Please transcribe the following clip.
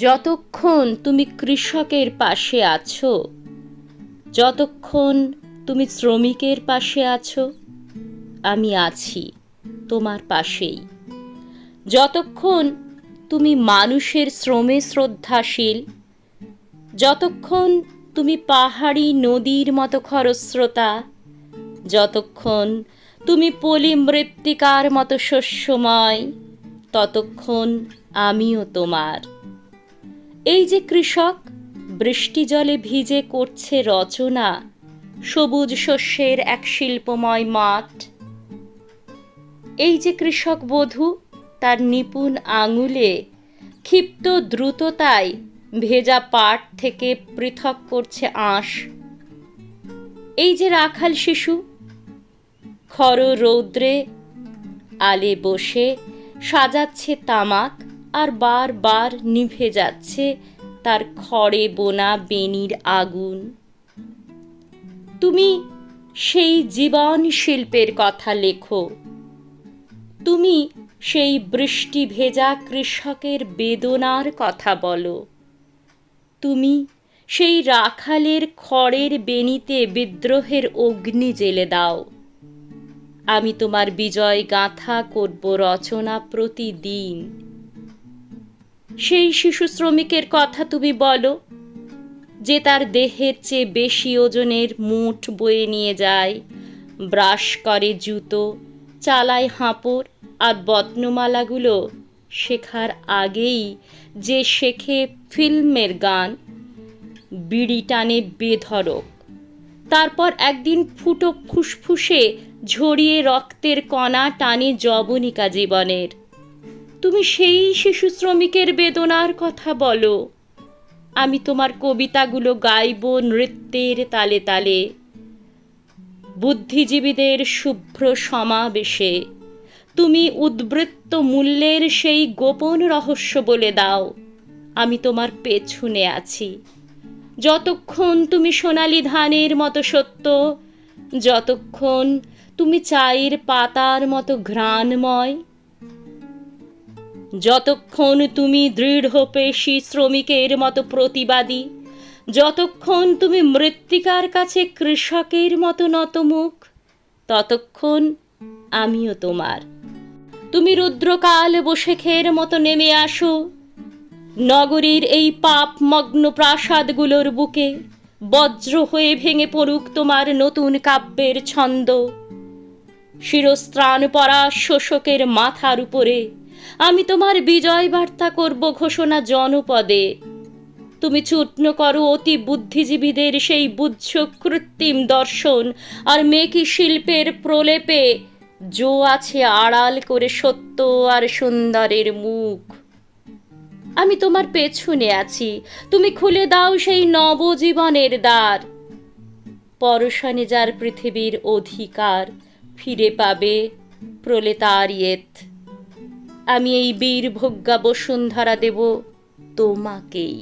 যতক্ষণ তুমি কৃষকের পাশে আছো, যতক্ষণ তুমি শ্রমিকের পাশে আছো, আমি আছি তোমার পাশেই। যতক্ষণ তুমি মানুষের শ্রমে শ্রদ্ধাশীল, যতক্ষণ তুমি পাহাড়ি নদীর মতো খরস্রোতা, যতক্ষণ তুমি পলি মৃত্তিকার মতো শস্যময়, ততক্ষণ আমিও তোমার। এই যে কৃষক বৃষ্টি জলে ভিজে করছে রচনা সবুজ শস্যের এক শিল্পময় মাঠ, এই যে কৃষক বধূ তার নিপুণ আঙুলে ক্ষিপ্ত দ্রুততায় ভেজা পাট থেকে পৃথক করছে আঁশ, এই যে রাখাল শিশু খর রৌদ্রে আলে বসে সাজাচ্ছে তামাক আর বারবার নিভে যাচ্ছে তার খড়ে বোনা বেনির আগুন। তুমি সেই জীবন শিল্পের কথা লেখো, তুমি সেই বৃষ্টি ভেজা কৃষকের বেদনার কথা বলো, তুমি সেই রাখালের খড়ের বেনিতে বিদ্রোহের অগ্নি জেলে দাও। আমি তোমার বিজয় গাথা করব রচনা প্রতিদিন। সেই শিশু শ্রমিকের কথা তুমি বলো, যে তার দেহের চেয়ে বেশি ওজনের মুঠ বয়ে নিয়ে যায়, ব্রাশ করে জুতো, চালায় হাঁপড় আর বত্নমালাগুলো শেখার আগেই যে শেখে ফিল্মের গান, বিড়ি টানে বেধড়ক, তারপর একদিন ফুটো ফুসফুসে ঝরিয়ে রক্তের কণা টানে যবনিকা জীবনের। তুমি সেই শিশু শ্রমিকের বেদনার কথা বলো, আমি তোমার কবিতাগুলো গাইব নৃত্যের তালে তালে। বুদ্ধিজীবীদের শুভ্র সমাবেশে তুমি উদ্বৃত্ত মূল্যের সেই গোপন রহস্য বলে দাও, আমি তোমার পেছনে আছি। যতক্ষণ তুমি সোনালি ধানের মতো সত্য, যতক্ষণ তুমি চায়ের পাতার মতো ঘ্রাণময়, যতক্ষণ তুমি দৃঢ়পেশী শ্রমিকের মতো প্রতিবাদী, যতক্ষণ তুমি মৃত্তিকার কাছে কৃষকের মতো নতমুখ, ততক্ষণ আমিও তোমার। তুমি রুদ্রকাল বৈশাখের মতো নেমে আসো নগরীর এই পাপমগ্ন প্রাসাদগুলোর বুকে, বজ্র হয়ে ভেঙে পড়ুক তোমার নতুন কাব্যের ছন্দ। শিরস্ত্রাণ পরা শোষকের মাথার উপরে আমি তোমার বিজয় বার্তা করব ঘোষণা জনপদে। তুমি চূর্ণ করো অতি বুদ্ধিজীবীদের সেই বুদ্ধ কৃত্রিম দর্শন আর মেকি শিল্পের প্রলেপে জো আছে আড়াল করে সত্য আর সুন্দরের মুখ। আমি তোমার পেছনে আছি, তুমি খুলে দাও সেই নবজীবনের দ্বার। পরশনে যার পৃথিবীর অধিকার ফিরে পাবে প্রলেতারিয়েত। আমি এই বীরভোগ্যা বসুন্ধরা দেব তোমাকেই।